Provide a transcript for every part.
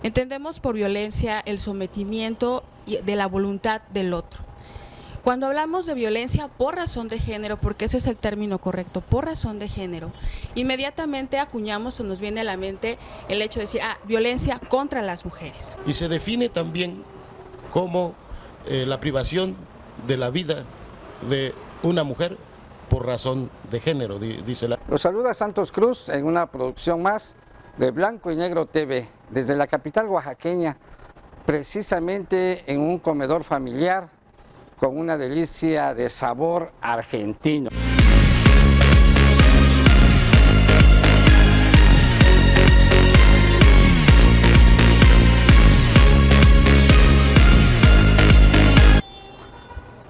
Entendemos por violencia el sometimiento de la voluntad del otro. Cuando hablamos de violencia por razón de género, porque ese es el término correcto, por razón de género, inmediatamente acuñamos o nos viene a la mente el hecho de decir, violencia contra las mujeres. Y se define también como la privación de la vida de una mujer por razón de género, dice la... Los saluda Santos Cruz en una producción más de Blanco y Negro TV, desde la capital oaxaqueña, precisamente en un comedor familiar con una delicia de sabor argentino.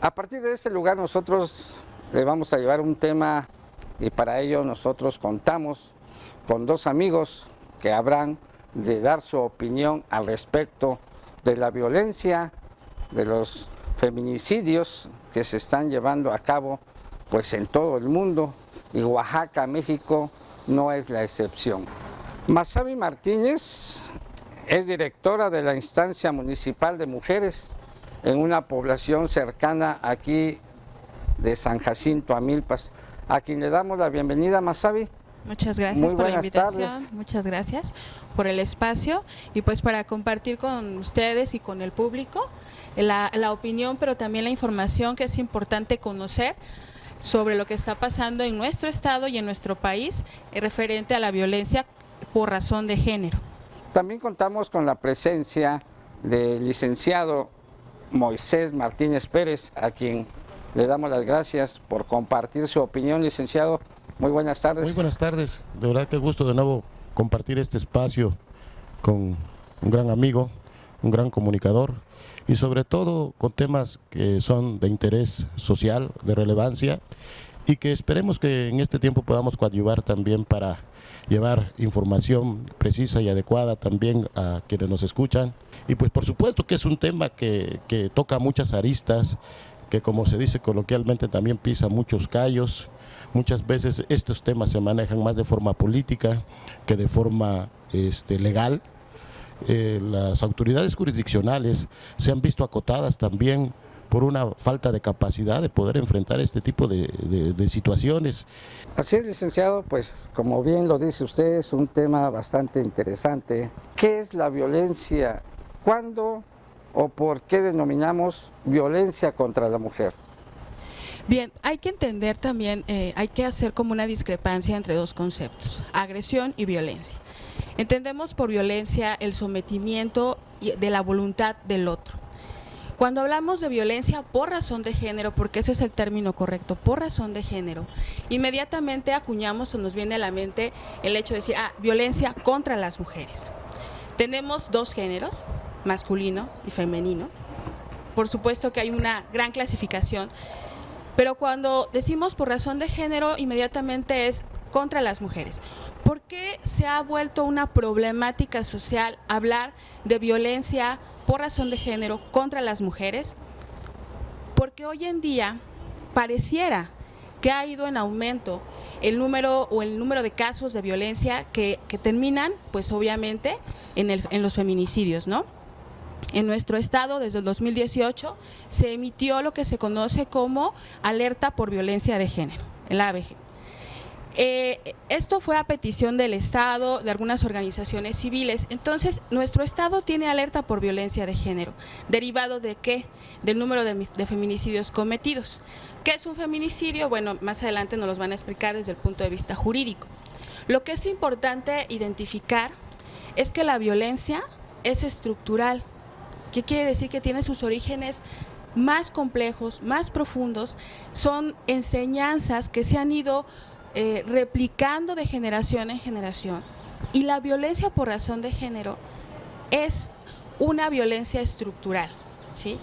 A partir de este lugar nosotros le vamos a llevar un tema y para ello nosotros contamos con dos amigos que habrán de dar su opinión al respecto de la violencia, de los feminicidios que se están llevando a cabo pues en todo el mundo, y Oaxaca, México, no es la excepción. Masabi Martínez es directora de la Instancia Municipal de Mujeres en una población cercana aquí de San Jacinto, Amilpas, a quien le damos la bienvenida, Masabi. Muchas gracias por la invitación, tardes. Muchas gracias por el espacio y pues para compartir con ustedes y con el público la opinión, pero también la información que es importante conocer sobre lo que está pasando en nuestro estado y en nuestro país referente a la violencia por razón de género. También contamos con la presencia del licenciado Moisés Martínez Pérez, a quien le damos las gracias por compartir su opinión, licenciado. Muy buenas tardes. Muy buenas tardes, de verdad que gusto de nuevo compartir este espacio con un gran amigo, un gran comunicador y sobre todo con temas que son de interés social, de relevancia y que esperemos que en este tiempo podamos coadyuvar también para llevar información precisa y adecuada también a quienes nos escuchan. Y pues por supuesto que es un tema que toca muchas aristas, que como se dice coloquialmente también pisa muchos callos. Muchas veces estos temas se manejan más de forma política que de forma legal. Las autoridades jurisdiccionales se han visto acotadas también por una falta de capacidad de poder enfrentar este tipo de situaciones. Así es, licenciado, pues como bien lo dice usted, es un tema bastante interesante. ¿Qué es la violencia? ¿Cuándo o por qué denominamos violencia contra la mujer? Bien, hay que entender también, hay que hacer como una discrepancia entre dos conceptos, agresión y violencia. Entendemos por violencia el sometimiento de la voluntad del otro. Cuando hablamos de violencia por razón de género, porque ese es el término correcto, por razón de género, inmediatamente acuñamos o nos viene a la mente el hecho de decir, violencia contra las mujeres. Tenemos dos géneros, masculino y femenino. Por supuesto que hay una gran clasificación, pero cuando decimos por razón de género, inmediatamente es contra las mujeres. ¿Por qué se ha vuelto una problemática social hablar de violencia por razón de género contra las mujeres? Porque hoy en día pareciera que ha ido en aumento el número de casos de violencia que terminan, pues obviamente, en los feminicidios, ¿no? En nuestro estado, desde el 2018, se emitió lo que se conoce como alerta por violencia de género, el AVG. Esto fue a petición del estado, de algunas organizaciones civiles. Entonces, nuestro estado tiene alerta por violencia de género. ¿Derivado de qué? Del número de feminicidios cometidos. ¿Qué es un feminicidio? Bueno, más adelante nos los van a explicar desde el punto de vista jurídico. Lo que es importante identificar es que la violencia es estructural. ¿Qué quiere decir? Que tiene sus orígenes más complejos, más profundos, son enseñanzas que se han ido replicando de generación en generación, y la violencia por razón de género es una violencia estructural, ¿sí?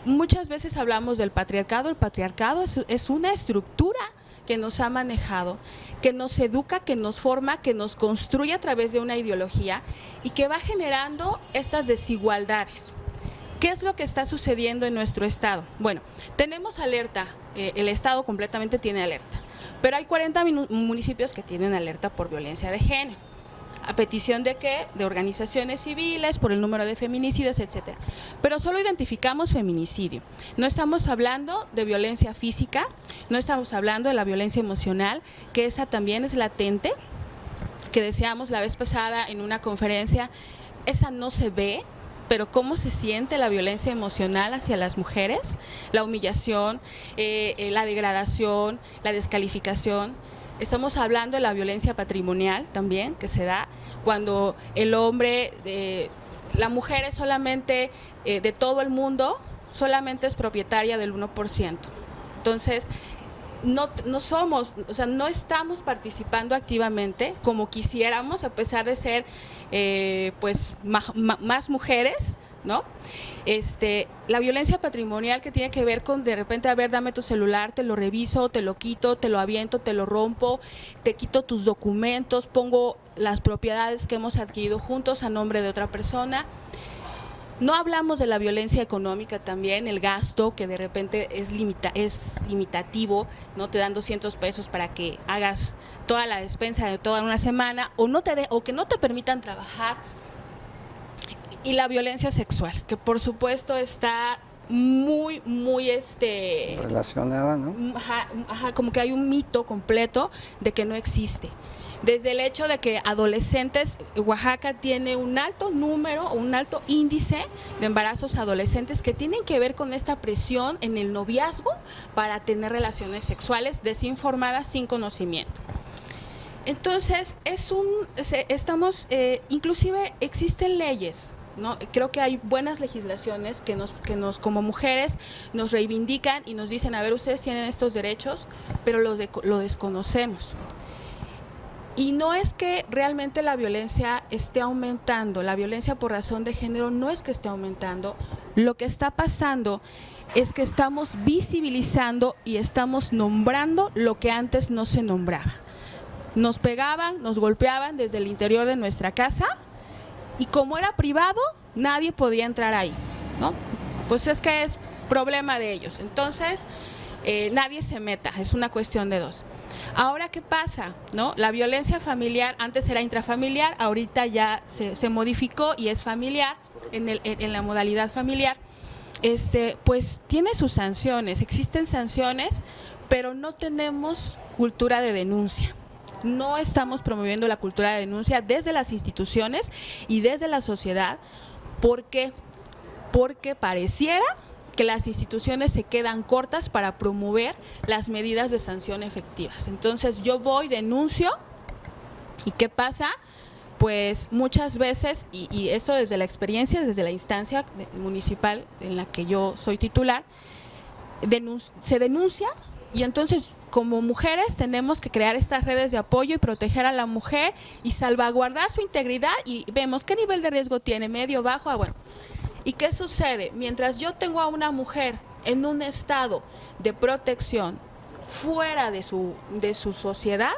Muchas veces hablamos del patriarcado. El patriarcado es una estructura que nos ha manejado, que nos educa, que nos forma, que nos construye a través de una ideología y que va generando estas desigualdades. ¿Qué es lo que está sucediendo en nuestro estado? Bueno, tenemos alerta, el estado completamente tiene alerta, pero hay 40 municipios que tienen alerta por violencia de género. ¿A petición de qué? De organizaciones civiles, por el número de feminicidios, etcétera. Pero solo identificamos feminicidio. No estamos hablando de violencia física, no estamos hablando de la violencia emocional, que esa también es latente, que decíamos la vez pasada en una conferencia, esa no se ve, pero cómo se siente la violencia emocional hacia las mujeres, la humillación, la degradación, la descalificación. Estamos hablando de la violencia patrimonial también, que se da cuando el hombre, la mujer es solamente de todo el mundo, solamente es propietaria del 1%. Entonces, no somos, o sea, no estamos participando activamente como quisiéramos, a pesar de ser pues más mujeres, ¿no? La violencia patrimonial, que tiene que ver con de repente, a ver, dame tu celular, te lo reviso, te lo quito, te lo aviento, te lo rompo, te quito tus documentos, pongo las propiedades que hemos adquirido juntos a nombre de otra persona. No hablamos de la violencia económica también, el gasto que de repente es limitativo, ¿no? Te dan 200 pesos para que hagas toda la despensa de toda una semana, o que no te permitan trabajar. Y la violencia sexual, que por supuesto está muy relacionada, ¿no? Como que hay un mito completo de que no existe. Desde el hecho de que adolescentes, Oaxaca tiene un alto número, un alto índice de embarazos adolescentes que tienen que ver con esta presión en el noviazgo para tener relaciones sexuales desinformadas, sin conocimiento. Entonces, inclusive existen leyes, ¿no? Creo que hay buenas legislaciones que nos como mujeres nos reivindican y nos dicen, a ver, ustedes tienen estos derechos, pero lo desconocemos. Y no es que realmente la violencia esté aumentando, la violencia por razón de género no es que esté aumentando, lo que está pasando es que estamos visibilizando y estamos nombrando lo que antes no se nombraba. Nos pegaban, nos golpeaban desde el interior de nuestra casa, y como era privado, nadie podía entrar ahí, ¿no? Pues es que es problema de ellos. Entonces, nadie se meta, es una cuestión de dos. Ahora, ¿qué pasa? ¿No? La violencia familiar, antes era intrafamiliar, ahorita ya se modificó y es familiar, en la modalidad familiar. Pues tiene sus sanciones, existen sanciones, pero no tenemos cultura de denuncia. No estamos promoviendo la cultura de denuncia desde las instituciones y desde la sociedad. ¿Por qué? Porque pareciera que las instituciones se quedan cortas para promover las medidas de sanción efectivas. Entonces yo voy, denuncio, ¿y qué pasa? Pues muchas veces, y esto desde la experiencia, desde la instancia municipal en la que yo soy titular, se denuncia, y entonces como mujeres tenemos que crear estas redes de apoyo y proteger a la mujer y salvaguardar su integridad, y vemos qué nivel de riesgo tiene, medio, bajo, bueno. ¿Y qué sucede? Mientras yo tengo a una mujer en un estado de protección fuera de su sociedad,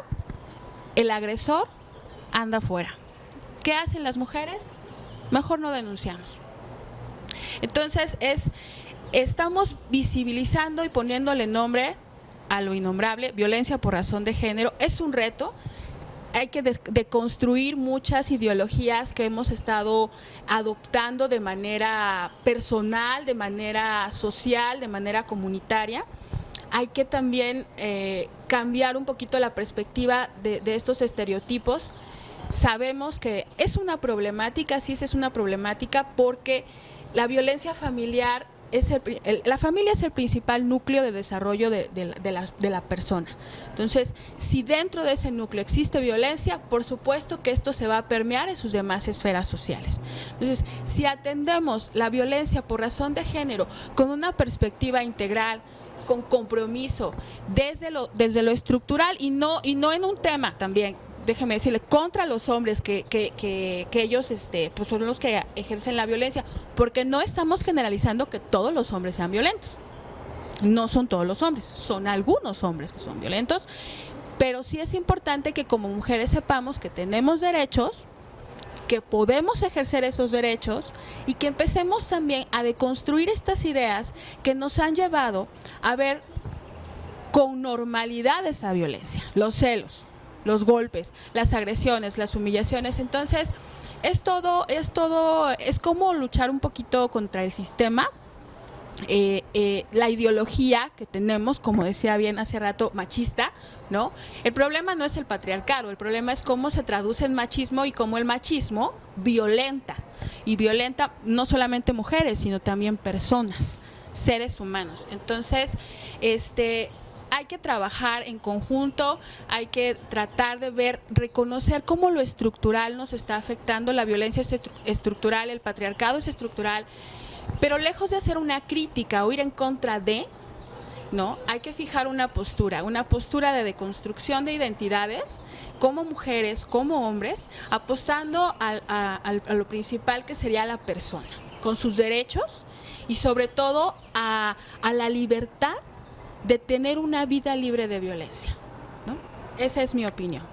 el agresor anda fuera. ¿Qué hacen las mujeres? Mejor no denunciamos. Entonces estamos visibilizando y poniéndole nombre a lo innombrable. Violencia por razón de género es un reto. Hay que deconstruir muchas ideologías que hemos estado adoptando de manera personal, de manera social, de manera comunitaria. Hay que también cambiar un poquito la perspectiva de estos estereotipos. Sabemos que es una problemática, sí es una problemática, porque la violencia familiar la familia es el principal núcleo de desarrollo de la persona. Entonces, si dentro de ese núcleo existe violencia, por supuesto que esto se va a permear en sus demás esferas sociales. Entonces, si atendemos la violencia por razón de género con una perspectiva integral, con compromiso, desde lo estructural y no en un tema también, déjeme decirle, contra los hombres que ellos pues son los que ejercen la violencia, porque no estamos generalizando que todos los hombres sean violentos. No son todos los hombres, son algunos hombres que son violentos, pero sí es importante que como mujeres sepamos que tenemos derechos, que podemos ejercer esos derechos, y que empecemos también a deconstruir estas ideas que nos han llevado a ver con normalidad esa violencia, los celos. los golpes, las agresiones, las humillaciones. Entonces, es como luchar un poquito contra el sistema. La ideología que tenemos, como decía bien hace rato, machista, ¿no? El problema no es el patriarcado, el problema es cómo se traduce en machismo y cómo el machismo violenta, y violenta no solamente mujeres, sino también personas, seres humanos. Entonces, hay que trabajar en conjunto, hay que tratar de reconocer cómo lo estructural nos está afectando, la violencia es estructural, el patriarcado es estructural, pero lejos de hacer una crítica o ir en contra de, ¿no? Hay que fijar una postura de deconstrucción de identidades como mujeres, como hombres, apostando a lo principal, que sería la persona, con sus derechos y sobre todo a la libertad de tener una vida libre de violencia, ¿no? Esa es mi opinión.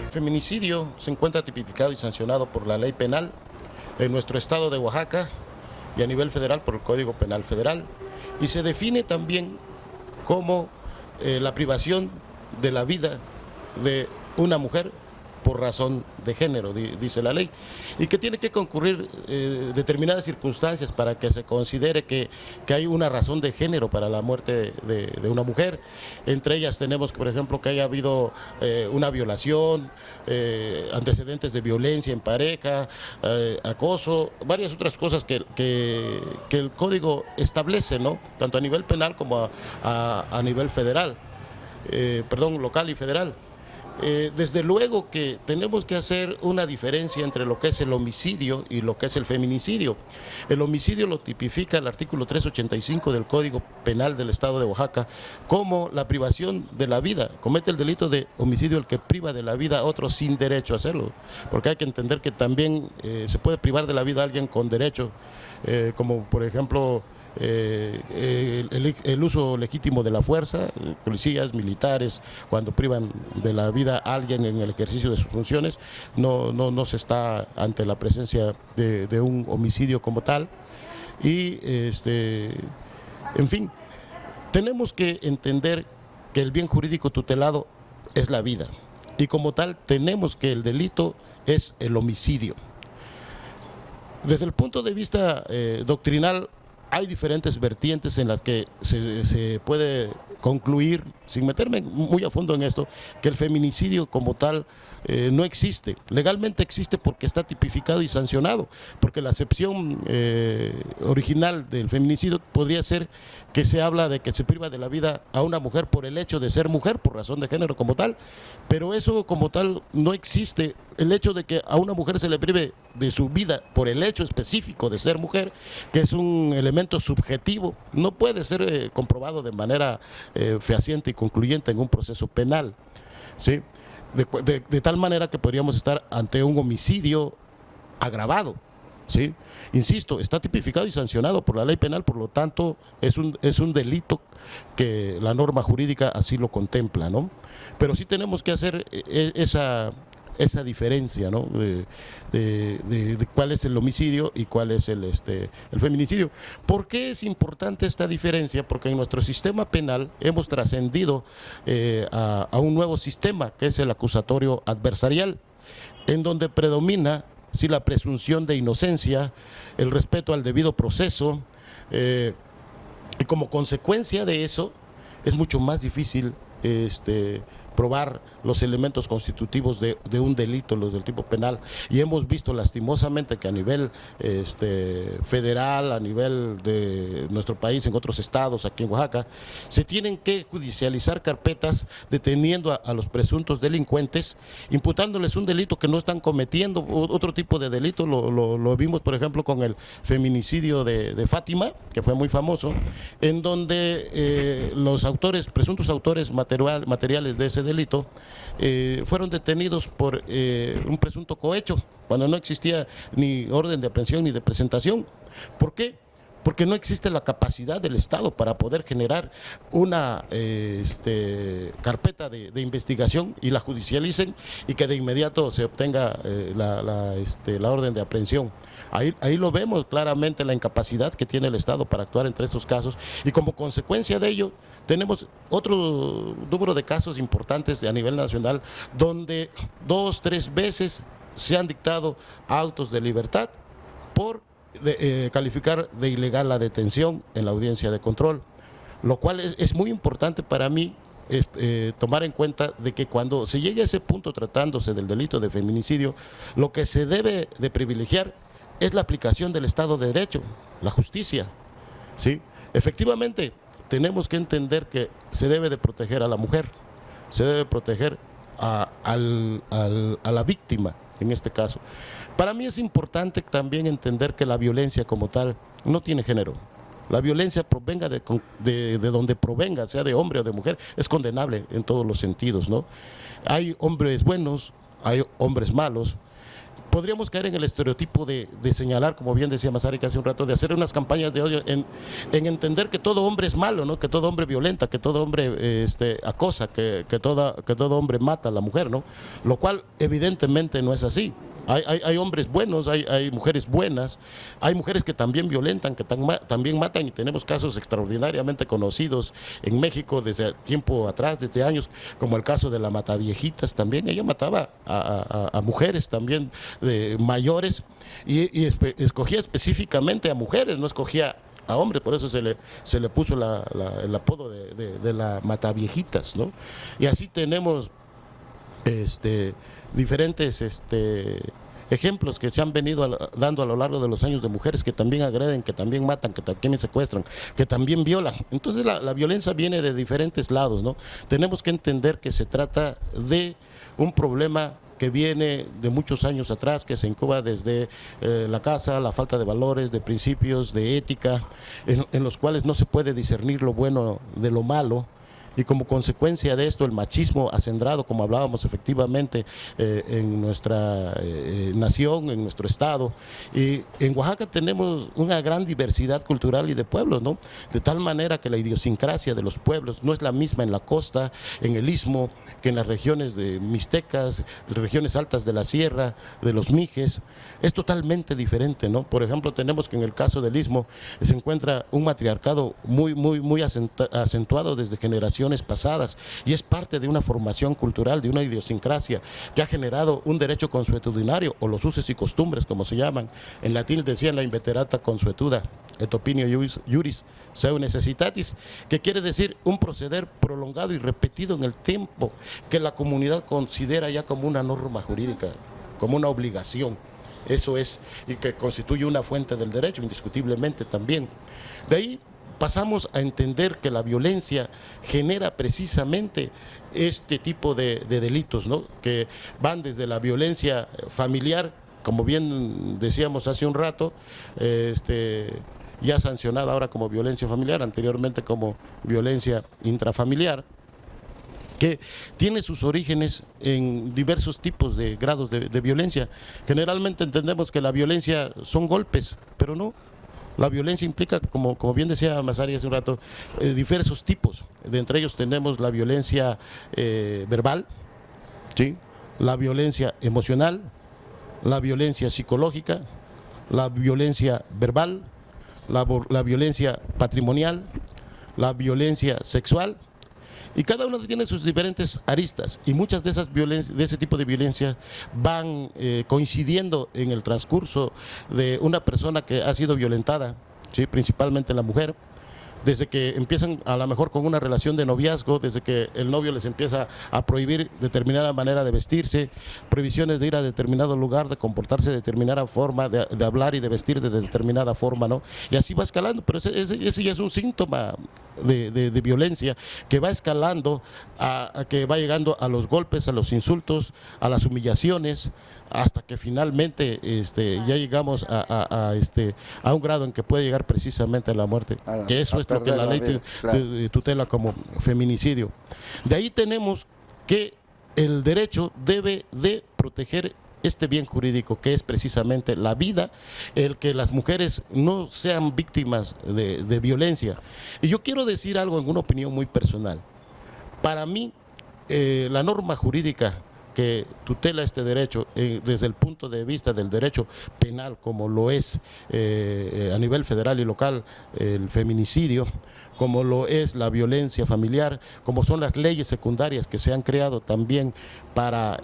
El feminicidio se encuentra tipificado y sancionado por la ley penal en nuestro estado de Oaxaca y a nivel federal por el Código Penal Federal, y se define también como la privación de la vida de una mujer por razón de género, dice la ley, y que tiene que concurrir determinadas circunstancias para que se considere que hay una razón de género para la muerte de una mujer. Entre ellas tenemos, por ejemplo, que haya habido una violación, antecedentes de violencia en pareja, acoso, varias otras cosas que el código establece, ¿no? Tanto a nivel penal como a nivel federal, local y federal. Desde luego que tenemos que hacer una diferencia entre lo que es el homicidio y lo que es el feminicidio. El homicidio lo tipifica el artículo 385 del Código Penal del Estado de Oaxaca como la privación de la vida. Comete el delito de homicidio el que priva de la vida a otro sin derecho a hacerlo, porque hay que entender que también se puede privar de la vida a alguien con derecho, como por ejemplo el uso legítimo de la fuerza, policías, militares, cuando privan de la vida a alguien en el ejercicio de sus funciones, no se está ante la presencia de un homicidio como tal. Y en fin, tenemos que entender que el bien jurídico tutelado es la vida, y como tal tenemos que el delito es el homicidio. Desde el punto de vista doctrinal, hay diferentes vertientes en las que se puede concluir, sin meterme muy a fondo en esto, que el feminicidio como tal no existe. Legalmente existe porque está tipificado y sancionado, porque la acepción original del feminicidio podría ser que se habla de que se priva de la vida a una mujer por el hecho de ser mujer, por razón de género como tal, pero eso como tal no existe. El hecho de que a una mujer se le prive de su vida por el hecho específico de ser mujer, que es un elemento subjetivo, no puede ser comprobado de manera fehaciente y concluyente en un proceso penal, ¿sí? De tal manera que podríamos estar ante un homicidio agravado, ¿sí? Insisto, está tipificado y sancionado por la ley penal, por lo tanto es un delito que la norma jurídica así lo contempla, ¿no? Pero sí tenemos que hacer esa diferencia, ¿no? de cuál es el homicidio y cuál es el feminicidio. ¿Por qué es importante esta diferencia? Porque en nuestro sistema penal hemos trascendido a un nuevo sistema, que es el acusatorio adversarial, en donde predomina la presunción de inocencia, el respeto al debido proceso, y como consecuencia de eso es mucho más difícil probar los elementos constitutivos de un delito, los del tipo penal, y hemos visto lastimosamente que a nivel federal, a nivel de nuestro país, en otros estados, aquí en Oaxaca, se tienen que judicializar carpetas deteniendo a los presuntos delincuentes, imputándoles un delito que no están cometiendo, otro tipo de delito. Lo vimos, por ejemplo, con el feminicidio de Fátima, que fue muy famoso, en donde los autores, presuntos autores materiales de ese delito, fueron detenidos por un presunto cohecho, cuando no existía ni orden de aprehensión ni de presentación. ¿Por qué? Porque no existe la capacidad del Estado para poder generar una carpeta de investigación y la judicialicen y que de inmediato se obtenga la orden de aprehensión. Ahí lo vemos claramente, la incapacidad que tiene el Estado para actuar entre estos casos, y como consecuencia de ello tenemos otro número de casos importantes a nivel nacional donde 2, 3 veces se han dictado autos de libertad por calificar de ilegal la detención en la audiencia de control, lo cual es muy importante para mí tomar en cuenta de que cuando se llegue a ese punto tratándose del delito de feminicidio, lo que se debe de privilegiar es la aplicación del Estado de Derecho, la justicia, ¿sí? Efectivamente, tenemos que entender que se debe de proteger a la mujer, se debe proteger a la víctima en este caso. Para mí es importante también entender que la violencia como tal no tiene género. La violencia provenga de donde provenga, sea de hombre o de mujer, es condenable en todos los sentidos, ¿no? Hay hombres buenos, hay hombres malos. Podríamos caer en el estereotipo de señalar, como bien decía Masaryk hace un rato, de hacer unas campañas de odio en entender que todo hombre es malo, ¿no? Que todo hombre violenta, que todo hombre acosa, que todo hombre mata a la mujer, ¿no? Lo cual evidentemente no es así. Hay hombres buenos, hay mujeres buenas, hay mujeres que también violentan, que también matan, y tenemos casos extraordinariamente conocidos en México desde tiempo atrás, desde años, como el caso de la Mataviejitas también. Ella mataba a mujeres también mayores y escogía específicamente a mujeres, no escogía a hombres, por eso se le puso el apodo de la Mataviejitas, ¿no? Y así tenemos diferentes ejemplos que se han venido dando a lo largo de los años de mujeres que también agreden, que también matan, que también secuestran, que también violan. Entonces la violencia viene de diferentes lados, ¿no? Tenemos que entender que se trata de un problema que viene de muchos años atrás, que se incuba desde la casa, la falta de valores, de principios, de ética, en los cuales no se puede discernir lo bueno de lo malo. Y como consecuencia de esto, el machismo acendrado, como hablábamos efectivamente en nuestra nación, en nuestro estado. Y en Oaxaca tenemos una gran diversidad cultural y de pueblos, ¿no? De tal manera que la idiosincrasia de los pueblos no es la misma en la costa, en el istmo, que en las regiones de mixtecas, regiones altas de la sierra, de los mijes. Es totalmente diferente, ¿no? Por ejemplo, tenemos que en el caso del istmo se encuentra un matriarcado muy acentuado desde generaciones pasadas, y es parte de una formación cultural, de una idiosincrasia que ha generado un derecho consuetudinario, o los usos y costumbres, como se llaman. En latín decían la inveterata consuetuda, et opinio juris seu necessitatis, que quiere decir un proceder prolongado y repetido en el tiempo, que la comunidad considera ya como una norma jurídica, como una obligación. Eso es, y que constituye una fuente del derecho, indiscutiblemente también. De ahí pasamos a entender que la violencia genera precisamente este tipo de delitos, ¿no? Que van desde la violencia familiar, como bien decíamos hace un rato, ya sancionada ahora como violencia familiar, anteriormente como violencia intrafamiliar, que tiene sus orígenes en diversos tipos de grados de violencia. Generalmente entendemos que la violencia son golpes, pero no. La violencia implica, como bien decía Masaryk hace un rato, diversos tipos. De entre ellos tenemos la violencia verbal, ¿sí? La violencia emocional, la violencia psicológica, la violencia verbal, la violencia patrimonial, la violencia sexual. Y cada uno tiene sus diferentes aristas, y muchas de esas violencias, de ese tipo de violencia, van coincidiendo en el transcurso de una persona que ha sido violentada, ¿sí? Principalmente la mujer, desde que empiezan a lo mejor con una relación de noviazgo, desde que el novio les empieza a prohibir determinada manera de vestirse, prohibiciones de ir a determinado lugar, de comportarse de determinada forma, de hablar y de vestir de determinada forma, ¿no? Y así va escalando, pero ese ya es un síntoma de violencia que va escalando, a que va llegando a los golpes, a los insultos, a las humillaciones, hasta que finalmente ya llegamos a un grado en que puede llegar precisamente a la muerte, que eso es lo que la ley tutela como feminicidio. De ahí tenemos que el derecho debe de proteger este bien jurídico, que es precisamente la vida, el que las mujeres no sean víctimas de violencia. Y yo quiero decir algo en una opinión muy personal. Para mí, la norma jurídica que tutela este derecho desde el punto de vista del derecho penal, como lo es a nivel federal y local el feminicidio, como lo es la violencia familiar, como son las leyes secundarias que se han creado también para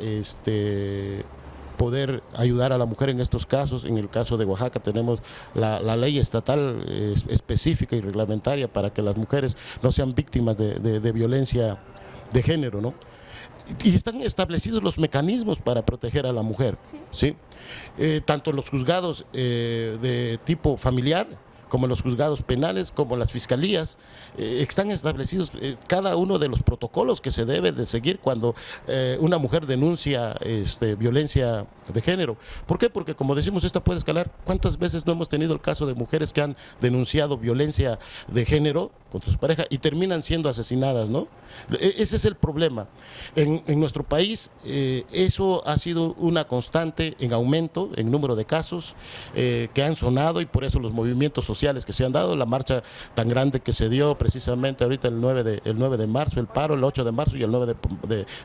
poder ayudar a la mujer en estos casos. En el caso de Oaxaca tenemos la ley estatal específica y reglamentaria para que las mujeres no sean víctimas de violencia de género, ¿no? Y están establecidos los mecanismos para proteger a la mujer, ¿sí? Tanto en los juzgados de tipo familiar, como en los juzgados penales, como las fiscalías, están establecidos cada uno de los protocolos que se debe de seguir cuando una mujer denuncia violencia de género. ¿Por qué? Porque, como decimos, esta puede escalar. ¿Cuántas veces no hemos tenido el caso de mujeres que han denunciado violencia de género contra su pareja y terminan siendo asesinadas, ¿no? Ese es el problema. En nuestro país eso ha sido una constante en aumento en número de casos que han sonado, y por eso los movimientos sociales que se han dado, la marcha tan grande que se dio precisamente ahorita el 9 de marzo, el paro, el 8 de marzo y el 9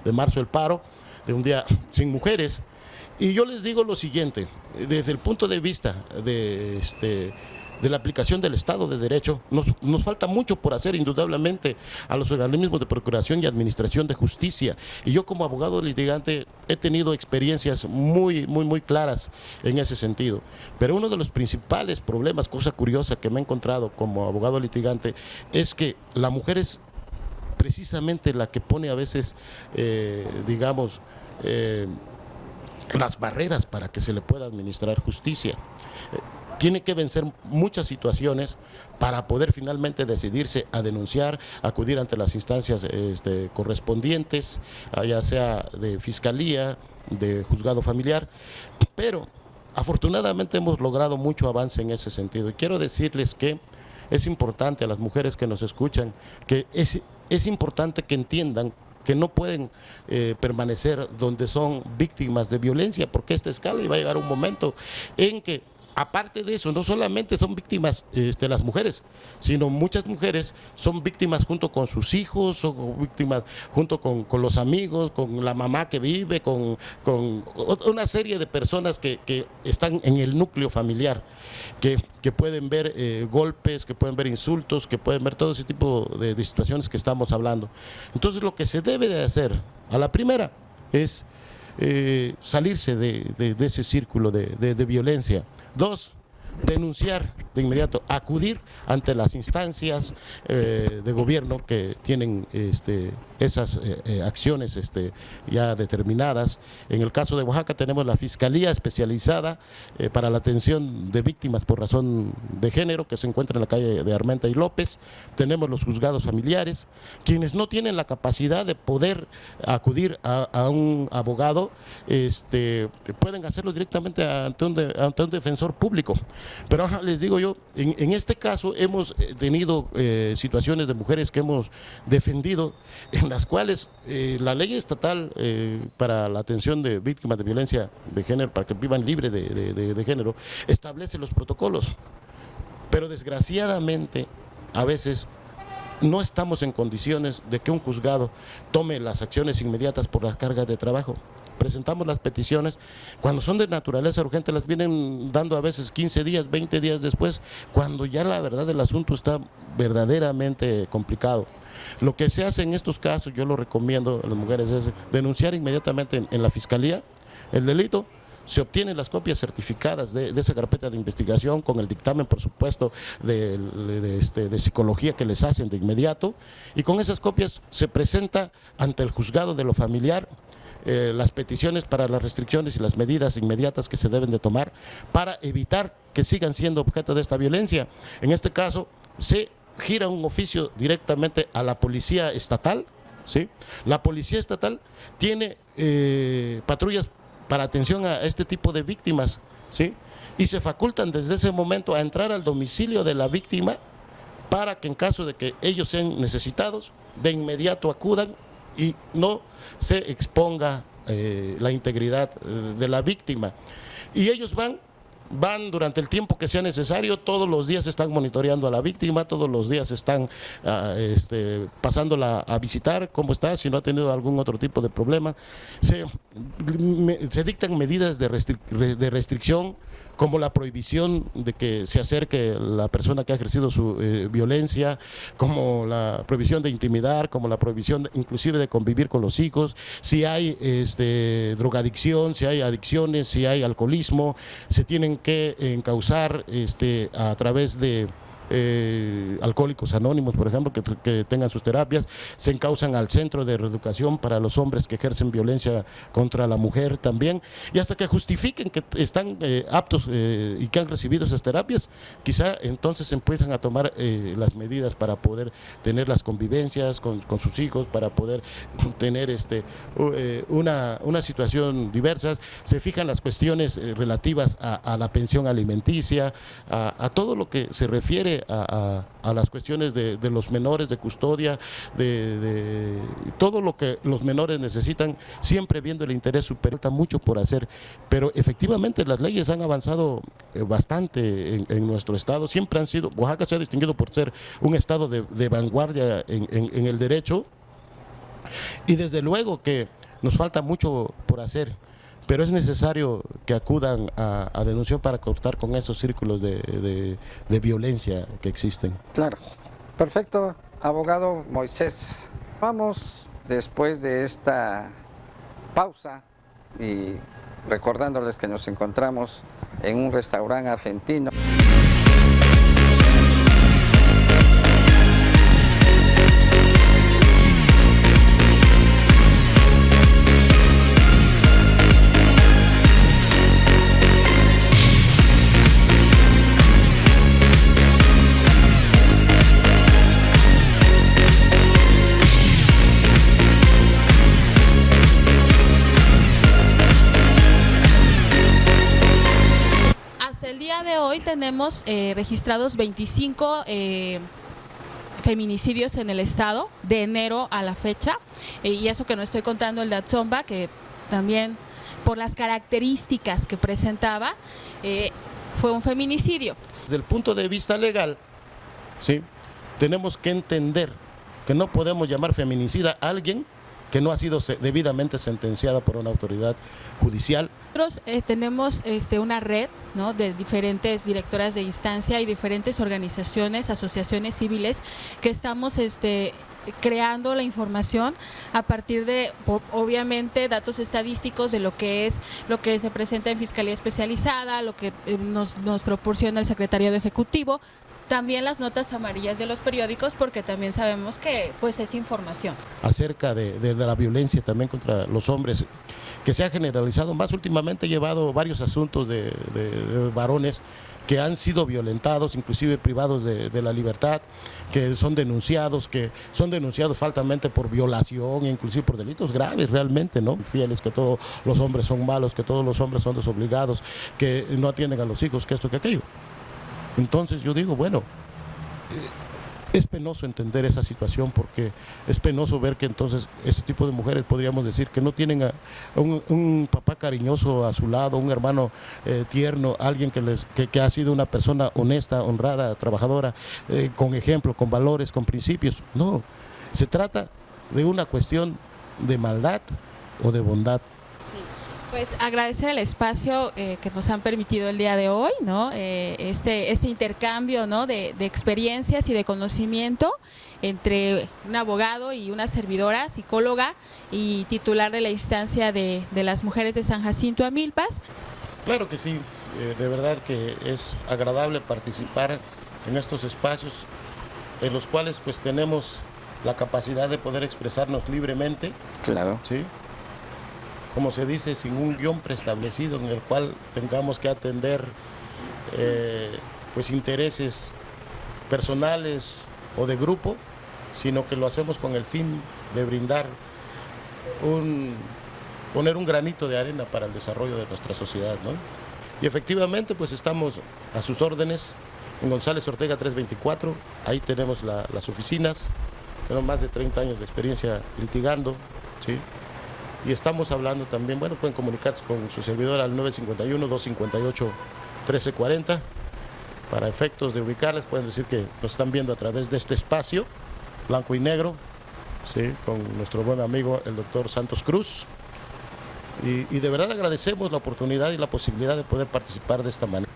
de marzo el paro, de un día sin mujeres. Y yo les digo lo siguiente, desde el punto de vista de la aplicación del Estado de Derecho, nos falta mucho por hacer indudablemente a los organismos de procuración y administración de justicia. Y yo, como abogado litigante, he tenido experiencias muy claras en ese sentido. Pero uno de los principales problemas, cosa curiosa que me he encontrado como abogado litigante, es que la mujer es precisamente la que pone a veces, las barreras para que se le pueda administrar justicia. Tiene que vencer muchas situaciones para poder finalmente decidirse a denunciar, acudir ante las instancias correspondientes, ya sea de fiscalía, de juzgado familiar, pero afortunadamente hemos logrado mucho avance en ese sentido. Y quiero decirles que es importante a las mujeres que nos escuchan, que es importante que entiendan que no pueden permanecer donde son víctimas de violencia, porque esta escala y va a llegar un momento en que, aparte de eso, no solamente son víctimas las mujeres, sino muchas mujeres son víctimas junto con sus hijos, son víctimas junto con los amigos, con la mamá que vive, con una serie de personas que están en el núcleo familiar, que pueden ver golpes, que pueden ver insultos, que pueden ver todo ese tipo de situaciones que estamos hablando. Entonces, lo que se debe de hacer a la primera es salirse de ese círculo de violencia. 2, denunciar de inmediato, acudir ante las instancias de gobierno que tienen esas acciones ya determinadas. En el caso de Oaxaca tenemos la Fiscalía Especializada para la Atención de Víctimas por Razón de Género, que se encuentra en la calle de Armenta y López. Tenemos los juzgados familiares, quienes no tienen la capacidad de poder acudir a un abogado, pueden hacerlo directamente ante un defensor público. Pero ahora les digo yo, en este caso hemos tenido situaciones de mujeres que hemos defendido, en las cuales la ley estatal para la atención de víctimas de violencia de género, para que vivan libre de género, establece los protocolos. Pero desgraciadamente, a veces no estamos en condiciones de que un juzgado tome las acciones inmediatas por las cargas de trabajo. Presentamos las peticiones, cuando son de naturaleza urgente las vienen dando a veces 15 días, 20 días después, cuando ya la verdad del asunto está verdaderamente complicado. Lo que se hace en estos casos, yo lo recomiendo a las mujeres, es denunciar inmediatamente en la fiscalía el delito, se obtienen las copias certificadas de esa carpeta de investigación con el dictamen, por supuesto, de psicología que les hacen de inmediato, y con esas copias se presenta ante el juzgado de lo familiar las peticiones para las restricciones y las medidas inmediatas que se deben de tomar para evitar que sigan siendo objeto de esta violencia. En este caso, se gira un oficio directamente a la policía estatal, ¿sí? La policía estatal tiene patrullas para atención a este tipo de víctimas, ¿sí? Y se facultan desde ese momento a entrar al domicilio de la víctima para que en caso de que ellos sean necesitados, de inmediato acudan y no se exponga la integridad de la víctima. Y ellos van durante el tiempo que sea necesario, todos los días están monitoreando a la víctima, todos los días están pasándola a visitar, cómo está, si no ha tenido algún otro tipo de problema. Se dictan medidas de restricción, como la prohibición de que se acerque la persona que ha ejercido su violencia, como la prohibición de intimidar, como la prohibición inclusive de convivir con los hijos, si hay drogadicción, si hay adicciones, si hay alcoholismo, se tienen que encauzar a través de Alcohólicos Anónimos, por ejemplo, que tengan sus terapias, se encauzan al Centro de Reeducación para los hombres que ejercen violencia contra la mujer también, y hasta que justifiquen que están aptos y que han recibido esas terapias, quizá entonces empiezan a tomar las medidas para poder tener las convivencias con sus hijos, para poder tener una situación diversa. Se fijan las cuestiones relativas a la pensión alimenticia, a todo lo que se refiere a las cuestiones de los menores, de custodia, de todo lo que los menores necesitan, siempre viendo el interés superior. Está mucho por hacer, pero efectivamente las leyes han avanzado bastante en nuestro estado. Siempre han sido, Oaxaca se ha distinguido por ser un estado de vanguardia en el derecho, y desde luego que nos falta mucho por hacer, pero es necesario que acudan a denunciar para cortar con esos círculos de violencia que existen. Claro. Perfecto, abogado Moisés. Vamos después de esta pausa y recordándoles que nos encontramos en un restaurante argentino. Hoy tenemos registrados 25 feminicidios en el estado de enero a la fecha, y eso que no estoy contando el de Atzomba, que también por las características que presentaba fue un feminicidio. Desde el punto de vista legal, ¿sí?, tenemos que entender que no podemos llamar feminicida a alguien que no ha sido debidamente sentenciada por una autoridad judicial. Nosotros tenemos una red, ¿no?, de diferentes directoras de instancia y diferentes organizaciones, asociaciones civiles, que estamos creando la información a partir de, obviamente, datos estadísticos de lo que se presenta en Fiscalía Especializada, lo que nos proporciona el Secretariado Ejecutivo. También las notas amarillas de los periódicos, porque también sabemos que pues es información. Acerca de la violencia también contra los hombres, que se ha generalizado más últimamente. He llevado varios asuntos de varones que han sido violentados, inclusive privados de la libertad, que son denunciados falsamente por violación, inclusive por delitos graves realmente, ¿no? Fieles, que todos los hombres son malos, que todos los hombres son desobligados, que no atienden a los hijos, que esto, que aquello. Entonces yo digo, bueno, es penoso entender esa situación, porque es penoso ver que entonces ese tipo de mujeres, podríamos decir, que no tienen a un papá cariñoso a su lado, un hermano tierno, alguien que ha sido una persona honesta, honrada, trabajadora, con ejemplo, con valores, con principios. No, se trata de una cuestión de maldad o de bondad. Pues agradecer el espacio que nos han permitido el día de hoy, ¿no? Este intercambio, ¿no?, de experiencias y de conocimiento entre un abogado y una servidora, psicóloga y titular de la instancia de las mujeres de San Jacinto Amilpas. Claro que sí, de verdad que es agradable participar en estos espacios en los cuales pues tenemos la capacidad de poder expresarnos libremente, Claro. ¿sí? Como se dice, sin un guión preestablecido en el cual tengamos que atender pues intereses personales o de grupo, sino que lo hacemos con el fin de brindar poner un granito de arena para el desarrollo de nuestra sociedad, ¿no? Y efectivamente pues estamos a sus órdenes en González Ortega 324, ahí tenemos las oficinas, tenemos más de 30 años de experiencia litigando, ¿sí? Y estamos hablando también, bueno, pueden comunicarse con su servidor al 951-258-1340. Para efectos de ubicarles, pueden decir que nos están viendo a través de este espacio, blanco y negro, ¿sí? Con nuestro buen amigo, el doctor Santos Cruz. Y de verdad agradecemos la oportunidad y la posibilidad de poder participar de esta manera.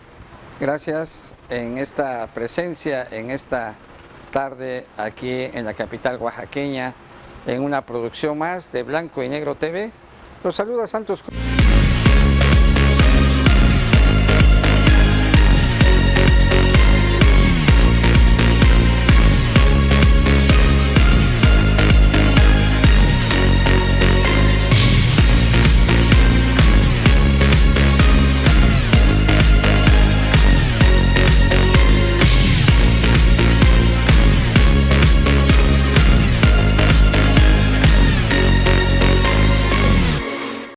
Gracias en esta presencia, en esta tarde aquí en la capital oaxaqueña, en una producción más de Blanco y Negro TV. Los saluda Santos Cruz.